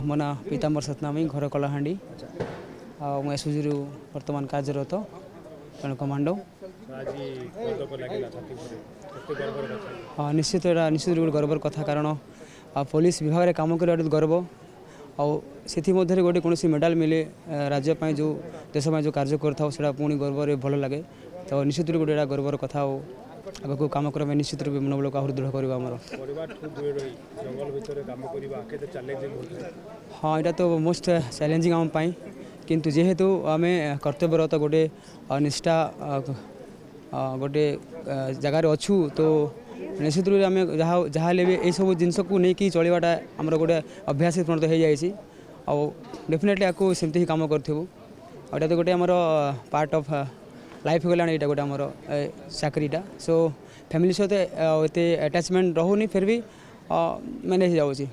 मो ना पीताम्बर सतनामी घर कलाहांडी मैं एसओजी वर्तमान कार्यरत जन कमांडो। हाँ निश्चित निश्चित गर्वर कथा कारण पुलिस विभाग में काम कर गर्व आथि गोटे कौन मेडाल मिले राज्य जो देश जो कार्य कर पुणी गर्व भल लगे तो निश्चित गोटे गर्वर कथा आगे कम करें निश्चित रूप मनोबल को आहरी दृढ़ करवा हाँ यहाँ तो मोस्ट चैलेंजिंग आम किंतु जेहेतु आम कर्तव्यरत गोटे निष्ठा गोटे जगार अच्छू तो निश्चित रूप आम जहाँ भी यही सब जिनस को लेकिन चलवाटा आमर गोटे अभ्यास परिणत हो जाए डेफिनेटली आपको सेमती ही कम करूँ और तो गोटे आमर पार्ट ऑफ लाइफ हो गला यहाँ गोटे आमर चाकरीटा सो फैमिली सहित एत अटैचमेंट रोनी फिर भी मैनेज जाऊँगी।